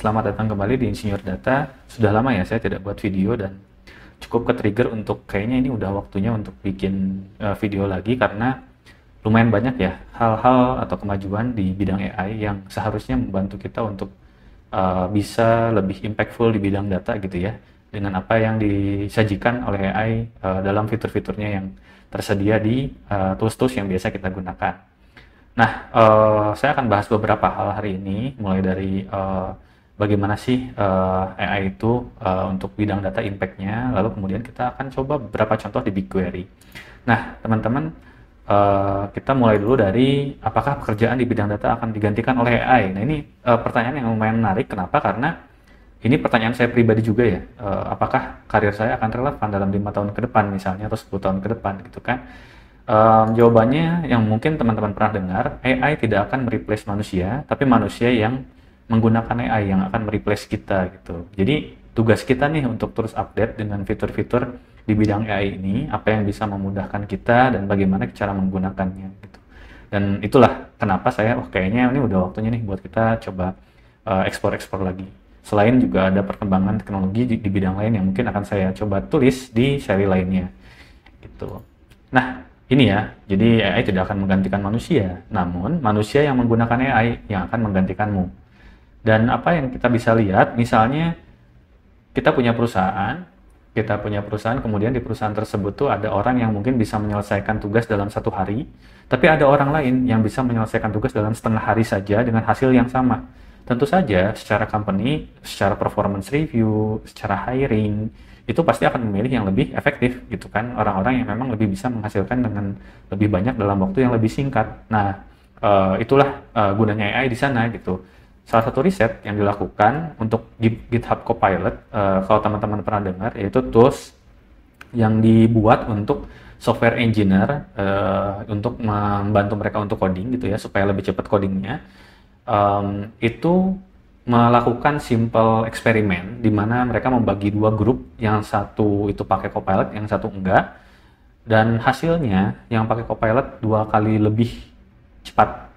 Selamat datang kembali di Insinyur Data. Sudah lama ya saya tidak buat video dan cukup ke-trigger untuk kayaknya ini udah waktunya untuk bikin video lagi karena lumayan banyak ya hal-hal atau kemajuan di bidang AI yang seharusnya membantu kita untuk bisa lebih impactful di bidang data gitu ya, dengan apa yang disajikan oleh AI dalam fitur-fiturnya yang tersedia di tools-tools yang biasa kita gunakan. Nah, saya akan bahas beberapa hal hari ini, mulai dari bagaimana sih AI itu untuk bidang data impact-nya, lalu kemudian kita akan coba beberapa contoh di BigQuery. Nah, teman-teman, kita mulai dulu dari apakah pekerjaan di bidang data akan digantikan oleh AI. Nah, ini pertanyaan yang lumayan menarik. Kenapa? Karena ini pertanyaan saya pribadi juga ya. Apakah karir saya akan relevan dalam 5 tahun ke depan misalnya, atau 10 tahun ke depan gitu kan. Jawabannya yang mungkin teman-teman pernah dengar, AI tidak akan mereplace manusia, tapi manusia yang menggunakan AI yang akan mereplace kita gitu. Jadi tugas kita nih untuk terus update dengan fitur-fitur di bidang AI ini, apa yang bisa memudahkan kita dan bagaimana cara menggunakannya gitu. Dan itulah kenapa saya, kayaknya ini udah waktunya nih buat kita coba ekspor lagi. Selain juga ada perkembangan teknologi di bidang lain yang mungkin akan saya coba tulis di seri lainnya gitu. Nah, ini ya, jadi AI tidak akan menggantikan manusia, namun manusia yang menggunakan AI yang akan menggantikanmu. Dan apa yang kita bisa lihat, misalnya kita punya perusahaan, kemudian di perusahaan tersebut tuh ada orang yang mungkin bisa menyelesaikan tugas dalam 1 hari, tapi ada orang lain yang bisa menyelesaikan tugas dalam setengah hari saja dengan hasil yang sama. Tentu saja secara company, secara performance review, secara hiring, itu pasti akan memilih yang lebih efektif gitu kan, orang-orang yang memang lebih bisa menghasilkan dengan lebih banyak dalam waktu yang lebih singkat. Nah, itulah gunanya AI di sana gitu. Salah satu riset yang dilakukan untuk GitHub Copilot, kalau teman-teman pernah dengar, yaitu tools yang dibuat untuk software engineer untuk membantu mereka untuk coding gitu ya, supaya lebih cepat codingnya. Itu melakukan simple eksperimen di mana mereka membagi 2 grup, yang satu itu pakai Copilot, yang satu enggak, dan hasilnya yang pakai Copilot 2 kali lebih cepat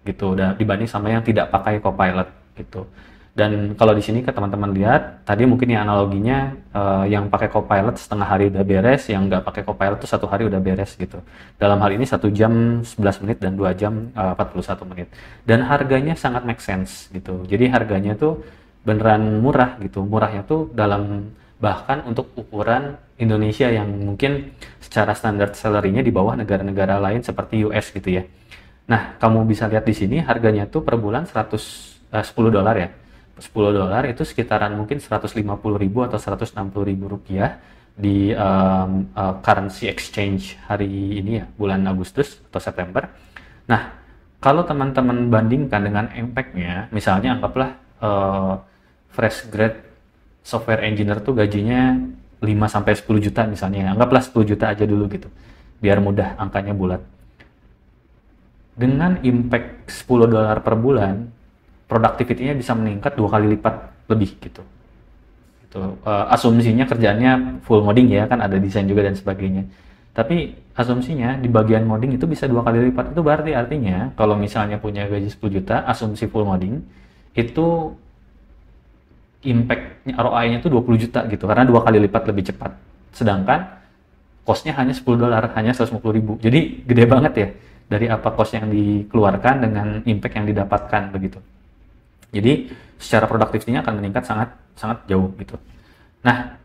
gitu dibanding sama yang tidak pakai Copilot gitu. Dan kalau di sini ke teman-teman lihat tadi mungkin ya analoginya, yang pakai Copilot setengah hari udah beres, yang nggak pakai Copilot tuh 1 hari udah beres gitu. Dalam hal ini 1 jam 11 menit dan 2 jam 41 menit. Dan harganya sangat make sense gitu. Jadi harganya tuh beneran murah gitu. Murahnya tuh dalam bahkan untuk ukuran Indonesia yang mungkin secara standar salary-nya di bawah negara-negara lain seperti US gitu ya. Nah, kamu bisa lihat di sini harganya tuh per bulan $10 ya. $10 itu sekitaran mungkin 150.000 atau 160.000 rupiah di currency exchange hari ini ya, bulan Agustus atau September. Nah, kalau teman-teman bandingkan dengan impact-nya, misalnya anggaplah fresh grade software engineer tuh gajinya 5-10 juta misalnya, anggaplah 10 juta aja dulu gitu, biar mudah angkanya bulat. Dengan impact $10 per bulan, productivity-nya bisa meningkat 2 kali lipat lebih gitu. Asumsinya kerjaannya full modding ya, kan ada desain juga dan sebagainya. Tapi asumsinya di bagian modding itu bisa 2 kali lipat. Itu berarti artinya kalau misalnya punya gaji 10 juta, asumsi full modding, itu impact ROI-nya itu 20 juta gitu, karena 2 kali lipat lebih cepat. Sedangkan cost-nya hanya $10, hanya 150.000. Jadi gede banget ya dari apa cost yang dikeluarkan dengan impact yang didapatkan begitu. Jadi secara produktivitasnya akan meningkat sangat jauh gitu. Nah,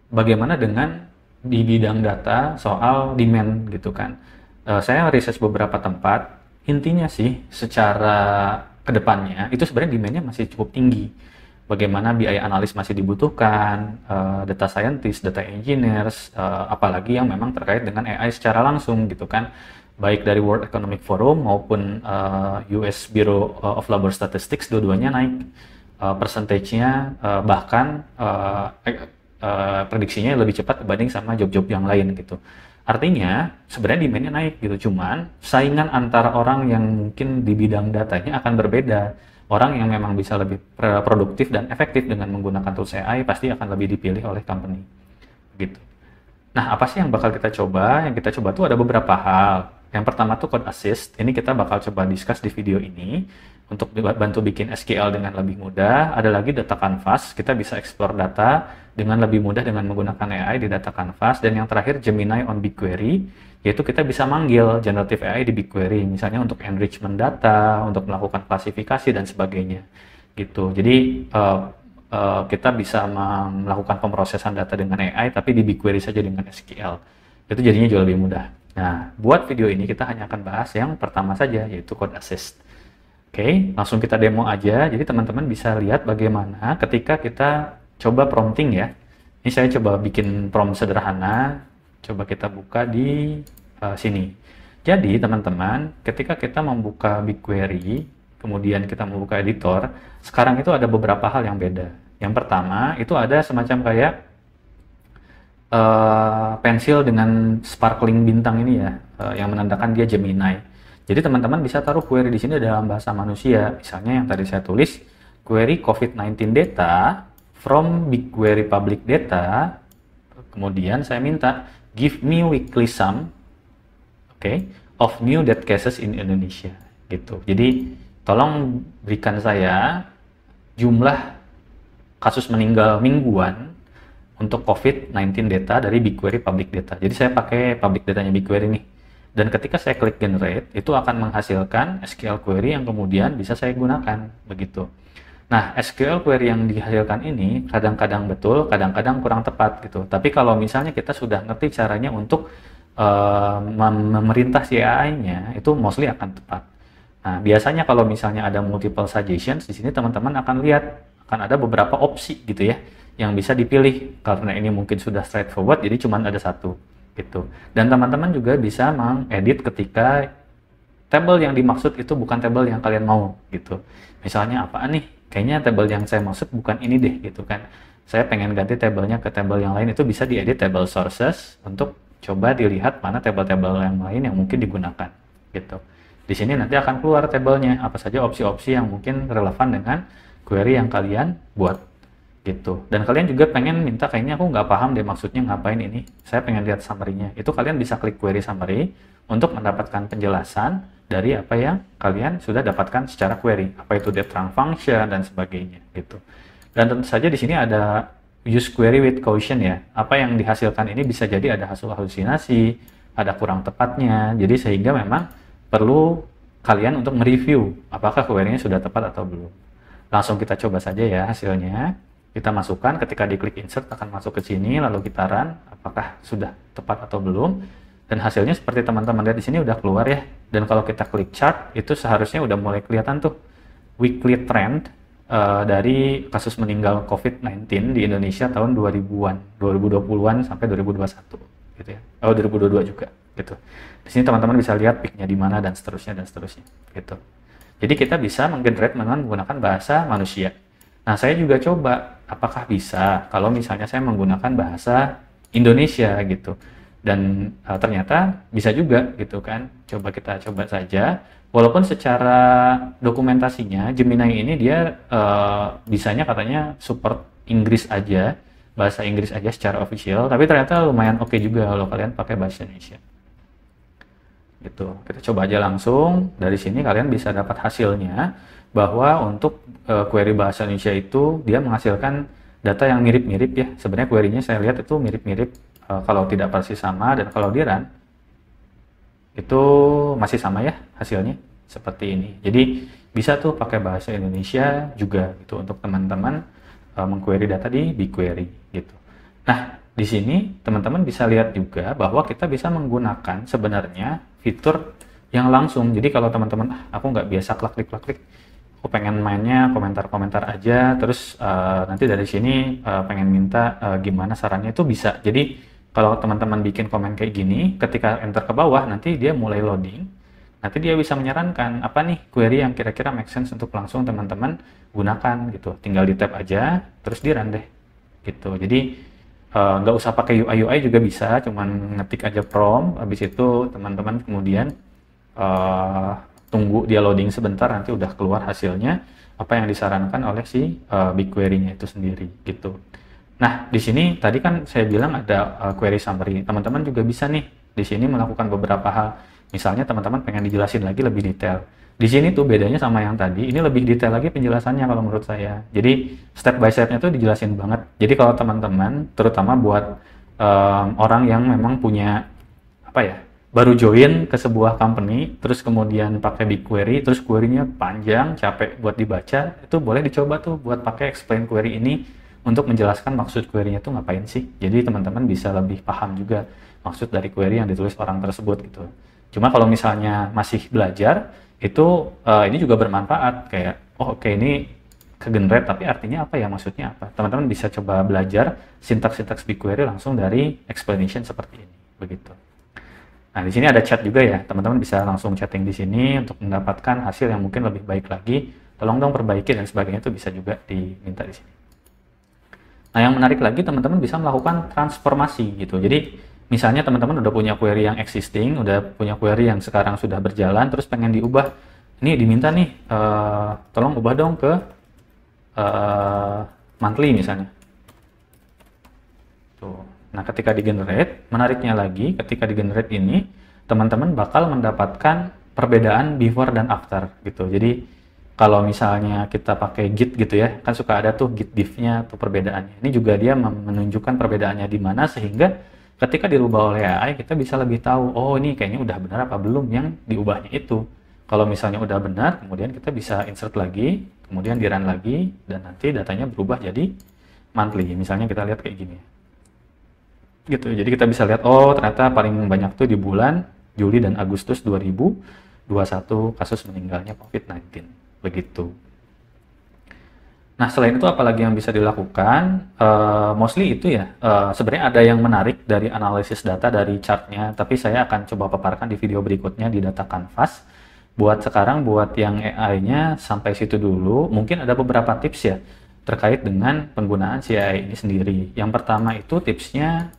bagaimana dengan di bidang data soal demand gitu kan? Saya research beberapa tempat, intinya sih secara kedepannya itu sebenarnya demandnya masih cukup tinggi. Bagaimana BI analis masih dibutuhkan, data scientist, data engineers, apalagi yang memang terkait dengan AI secara langsung gitu kan. Baik dari World Economic Forum maupun US Bureau of Labor Statistics, dua-duanya naik persentasenya, bahkan prediksinya lebih cepat dibanding sama job-job yang lain gitu. Artinya sebenarnya demand-nya naik gitu, cuman saingan antara orang yang mungkin di bidang datanya akan berbeda. Orang yang memang bisa lebih produktif dan efektif dengan menggunakan tools AI pasti akan lebih dipilih oleh company gitu. Nah, apa sih yang bakal kita coba? Yang kita coba tuh ada beberapa hal. Yang pertama tuh code assist. Ini kita bakal coba discuss di video ini. untuk bantu bikin SQL dengan lebih mudah. Ada lagi data canvas, kita bisa explore data dengan lebih mudah dengan menggunakan AI di data canvas. Dan yang terakhir Gemini on BigQuery, yaitu kita bisa manggil generative AI di BigQuery, misalnya untuk enrichment data, untuk melakukan klasifikasi dan sebagainya gitu. Jadi kita bisa melakukan pemrosesan data dengan AI tapi di BigQuery saja dengan SQL. Itu jadinya jauh lebih mudah. Nah, buat video ini kita hanya akan bahas yang pertama saja, yaitu Code Assist. Oke, langsung kita demo aja. Jadi teman-teman bisa lihat bagaimana ketika kita coba prompting ya. Ini saya coba bikin prompt sederhana. Coba kita buka di sini. Jadi teman-teman, ketika kita membuka BigQuery, kemudian kita membuka editor, sekarang itu ada beberapa hal yang beda. Yang pertama, itu ada semacam kayak pensil dengan sparkling bintang ini ya, yang menandakan dia Gemini. Jadi teman-teman bisa taruh query di sini dalam bahasa manusia. Misalnya yang tadi saya tulis, query COVID-19 data from BigQuery public data. Kemudian saya minta give me weekly sum, of new death cases in Indonesia. Gitu. Jadi tolong berikan saya jumlah kasus meninggal mingguan untuk COVID-19 data dari BigQuery public data. Jadi saya pakai public datanya BigQuery nih. Dan ketika saya klik generate, itu akan menghasilkan SQL query yang kemudian bisa saya gunakan, begitu. Nah, SQL query yang dihasilkan ini kadang-kadang betul, kadang-kadang kurang tepat gitu. Tapi kalau misalnya kita sudah ngerti caranya untuk memerintah si AI-nya, itu mostly akan tepat. Nah, biasanya kalau misalnya ada multiple suggestions, di sini teman-teman akan lihat, akan ada beberapa opsi gitu ya, yang bisa dipilih. Karena ini mungkin sudah straightforward, jadi cuma ada satu. Gitu. Dan teman-teman juga bisa mengedit ketika tabel yang dimaksud itu bukan tabel yang kalian mau gitu. Misalnya apaan nih? Kayaknya tabel yang saya maksud bukan ini deh gitu kan. Saya pengen ganti tabelnya ke tabel yang lain, itu bisa diedit table sources untuk coba dilihat mana tabel-tabel yang lain yang mungkin digunakan gitu. Di sini nanti akan keluar tabelnya apa saja opsi-opsi yang mungkin relevan dengan query yang kalian buat. Gitu. Dan kalian juga pengen minta, kayaknya aku nggak paham deh maksudnya ngapain ini, saya pengen lihat summary-nya. Itu kalian bisa klik query summary untuk mendapatkan penjelasan dari apa yang kalian sudah dapatkan secara query, apa itu depth run function dan sebagainya gitu. Dan tentu saja di sini ada use query with caution ya. Apa yang dihasilkan ini bisa jadi ada hasil halusinasi, ada kurang tepatnya. Jadi sehingga memang perlu kalian untuk mereview apakah query-nya sudah tepat atau belum. Langsung kita coba saja ya hasilnya. Kita masukkan, ketika diklik insert akan masuk ke sini, lalu kita run apakah sudah tepat atau belum. Dan hasilnya seperti teman-teman lihat di sini udah keluar ya. Dan kalau kita klik chart, itu seharusnya udah mulai kelihatan tuh weekly trend dari kasus meninggal COVID-19 di Indonesia tahun 2000-an, 2020-an sampai 2021 gitu ya. 2022 juga gitu. Di sini teman-teman bisa lihat peak-nya di mana dan seterusnya gitu. Jadi kita bisa menggenerate menggunakan bahasa manusia. Nah, saya juga coba apakah bisa kalau misalnya saya menggunakan bahasa Indonesia gitu. Dan ternyata bisa juga gitu kan. Coba kita coba saja. Walaupun secara dokumentasinya Gemini ini dia bisanya katanya support Inggris aja, bahasa Inggris aja secara official, tapi ternyata lumayan oke juga kalau kalian pakai bahasa Indonesia. Gitu. Kita coba aja langsung. Dari sini kalian bisa dapat hasilnya bahwa untuk query bahasa Indonesia itu dia menghasilkan data yang mirip-mirip ya. Sebenarnya query-nya saya lihat itu mirip-mirip kalau tidak persis sama, dan kalau di run itu masih sama ya hasilnya seperti ini. Jadi bisa tuh pakai bahasa Indonesia juga gitu untuk teman-teman mengquery data di BigQuery gitu. Nah, di sini teman-teman bisa lihat juga bahwa kita bisa menggunakan sebenarnya fitur yang langsung. Jadi kalau teman-teman aku nggak biasa klik, aku pengen mainnya komentar-komentar aja, terus nanti dari sini pengen minta gimana sarannya, itu bisa. Jadi kalau teman-teman bikin komen kayak gini, ketika enter ke bawah nanti dia mulai loading, nanti dia bisa menyarankan apa nih query yang kira-kira make sense untuk langsung teman-teman gunakan gitu. Tinggal di tab aja, terus di run deh gitu. Jadi nggak usah pakai UI juga bisa, cuman ngetik aja prompt, habis itu teman-teman kemudian tunggu dia loading sebentar, nanti udah keluar hasilnya apa yang disarankan oleh si BigQuery-nya itu sendiri gitu. Nah, di sini tadi kan saya bilang ada query summary. Teman-teman juga bisa nih di sini melakukan beberapa hal. Misalnya teman-teman pengen dijelasin lagi lebih detail. Di sini tuh bedanya sama yang tadi, ini lebih detail lagi penjelasannya kalau menurut saya. Jadi step by step-nya tuh dijelasin banget. Jadi kalau teman-teman, terutama buat orang yang memang punya apa ya, baru join ke sebuah company, terus kemudian pakai BigQuery, terus query-nya panjang, capek buat dibaca, itu boleh dicoba tuh buat pakai explain query ini untuk menjelaskan maksud query-nya tuh ngapain sih. Jadi teman-teman bisa lebih paham juga maksud dari query yang ditulis orang tersebut gitu. Cuma kalau misalnya masih belajar, itu ini juga bermanfaat kayak oh oke, ini ke-generate tapi artinya apa ya, maksudnya apa. Teman-teman bisa coba belajar sintaks-sintaks BigQuery langsung dari explanation seperti ini, begitu. Nah, di sini ada chat juga ya. Teman-teman bisa langsung chatting di sini untuk mendapatkan hasil yang mungkin lebih baik lagi. Tolong dong perbaiki dan sebagainya, itu bisa juga diminta di sini. Nah, yang menarik lagi, teman-teman bisa melakukan transformasi gitu. Jadi, misalnya teman-teman udah punya query yang existing, udah punya query yang sekarang sudah berjalan, terus pengen diubah. Ini diminta nih, tolong ubah dong ke monthly misalnya. Tuh. Nah, ketika di-generate, menariknya lagi, ketika di-generate ini, teman-teman bakal mendapatkan perbedaan before dan after gitu. Jadi, kalau misalnya kita pakai Git gitu ya, kan suka ada tuh Git diff-nya atau perbedaannya. Ini juga dia menunjukkan perbedaannya di mana, sehingga ketika dirubah oleh AI, kita bisa lebih tahu, oh ini kayaknya udah benar apa belum yang diubahnya itu. Kalau misalnya udah benar, kemudian kita bisa insert lagi, kemudian di-run lagi, dan nanti datanya berubah jadi monthly. Misalnya kita lihat kayak gini. Gitu, jadi kita bisa lihat, oh ternyata paling banyak tuh di bulan Juli dan Agustus 2021 kasus meninggalnya COVID-19. Begitu. Nah, selain itu apalagi yang bisa dilakukan? Mostly itu ya, sebenarnya ada yang menarik dari analisis data dari chartnya, tapi saya akan coba paparkan di video berikutnya di data Canvas. Buat sekarang, buat yang AI-nya sampai situ dulu, mungkin ada beberapa tips ya terkait dengan penggunaan si AI ini sendiri. Yang pertama itu tipsnya,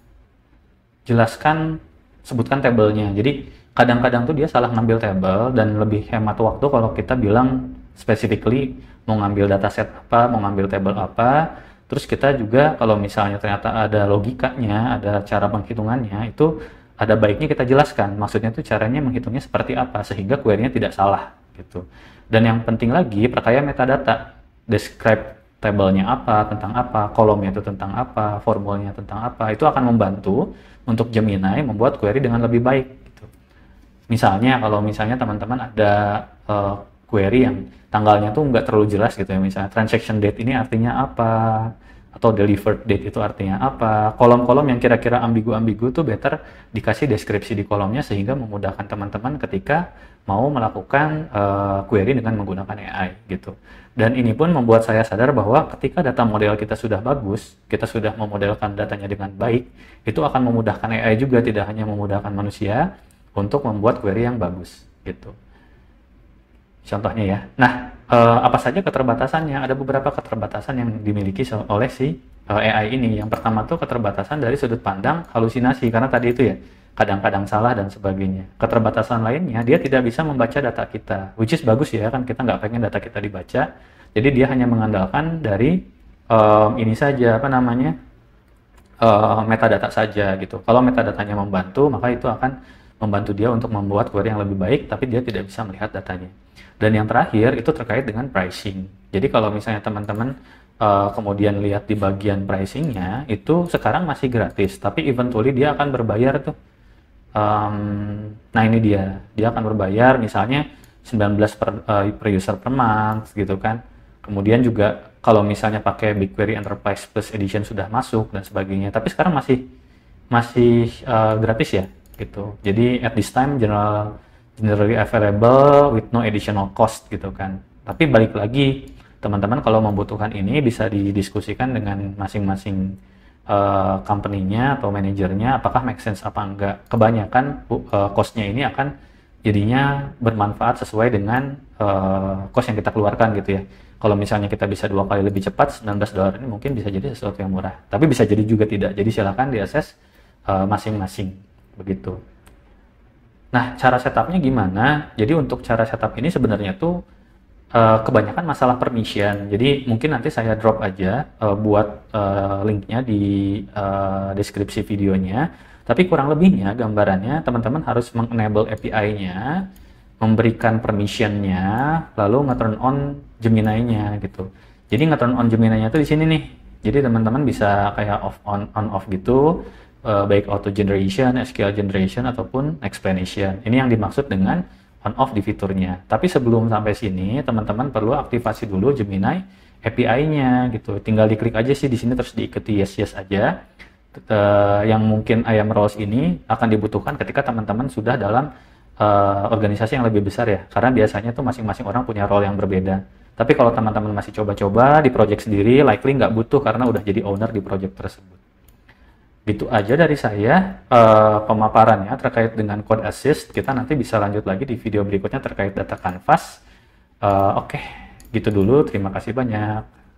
jelaskan, sebutkan tabelnya. Jadi kadang-kadang tuh dia salah ngambil tabel dan lebih hemat waktu kalau kita bilang specifically mau ngambil dataset apa, mau ngambil tabel apa. Terus kita juga kalau misalnya ternyata ada logikanya, ada cara penghitungannya, itu ada baiknya kita jelaskan. Maksudnya tuh caranya menghitungnya seperti apa sehingga query-nya tidak salah gitu. Dan yang penting lagi, perkaya metadata. Describe tabelnya apa, tentang apa, kolomnya itu tentang apa, formulanya tentang apa. Itu akan membantu untuk Gemini membuat query dengan lebih baik gitu. Misalnya kalau misalnya teman-teman ada query yang tanggalnya tuh nggak terlalu jelas gitu ya, misalnya transaction date ini artinya apa, atau delivered date itu artinya apa, kolom-kolom yang kira-kira ambigu-ambigu tuh better dikasih deskripsi di kolomnya sehingga memudahkan teman-teman ketika mau melakukan query dengan menggunakan AI gitu. Dan ini pun membuat saya sadar bahwa ketika data model kita sudah bagus, kita sudah memodelkan datanya dengan baik, itu akan memudahkan AI juga, tidak hanya memudahkan manusia untuk membuat query yang bagus gitu. Contohnya ya. Nah, apa saja keterbatasannya? Ada beberapa keterbatasan yang dimiliki oleh si AI ini. Yang pertama tuh keterbatasan dari sudut pandang halusinasi, karena tadi itu ya, kadang-kadang salah dan sebagainya. Keterbatasan lainnya, dia tidak bisa membaca data kita, which is bagus ya, kan kita nggak pengen data kita dibaca. Jadi dia hanya mengandalkan dari ini saja, apa namanya, metadata saja gitu. Kalau metadatanya membantu, maka itu akan membantu dia untuk membuat query yang lebih baik, tapi dia tidak bisa melihat datanya. Dan yang terakhir itu terkait dengan pricing. Jadi kalau misalnya teman-teman kemudian lihat di bagian pricingnya, itu sekarang masih gratis, tapi eventually dia akan berbayar tuh. Nah ini dia akan berbayar misalnya 19 per user per month gitu kan. Kemudian juga kalau misalnya pakai BigQuery Enterprise Plus Edition sudah masuk dan sebagainya, tapi sekarang masih gratis ya gitu. Jadi at this time generally available with no additional cost gitu kan. Tapi balik lagi, teman-teman kalau membutuhkan ini bisa didiskusikan dengan masing-masing company-nya atau manajernya apakah make sense apa enggak. Kebanyakan cost-nya ini akan jadinya bermanfaat sesuai dengan cost yang kita keluarkan gitu ya. Kalau misalnya kita bisa 2 kali lebih cepat, $19 ini mungkin bisa jadi sesuatu yang murah. Tapi bisa jadi juga tidak. Jadi silakan diakses masing-masing begitu. Nah, cara setupnya gimana? Jadi untuk cara setup ini sebenarnya tuh kebanyakan masalah permission. Jadi mungkin nanti saya drop aja buat linknya di deskripsi videonya. Tapi kurang lebihnya gambarannya teman-teman harus mengenable API-nya. memberikan permission-nya, lalu nge-turn on Gemini-nya gitu. Jadi nge-turn on Gemini-nya tuh di sini nih. Jadi teman-teman bisa kayak on off gitu, baik auto generation, SQL generation ataupun explanation. Ini yang dimaksud dengan on off di fiturnya. Tapi sebelum sampai sini, teman-teman perlu aktivasi dulu Gemini API-nya gitu. Tinggal diklik aja sih di sini terus diikuti yes aja. Yang mungkin IAM roles ini akan dibutuhkan ketika teman-teman sudah dalam organisasi yang lebih besar ya, karena biasanya tuh masing-masing orang punya role yang berbeda. Tapi kalau teman-teman masih coba-coba di project sendiri, likely nggak butuh karena udah jadi owner di project tersebut. Gitu aja dari saya pemaparannya terkait dengan Code Assist. Kita nanti bisa lanjut lagi di video berikutnya terkait data canvas. Oke, gitu dulu. Terima kasih banyak.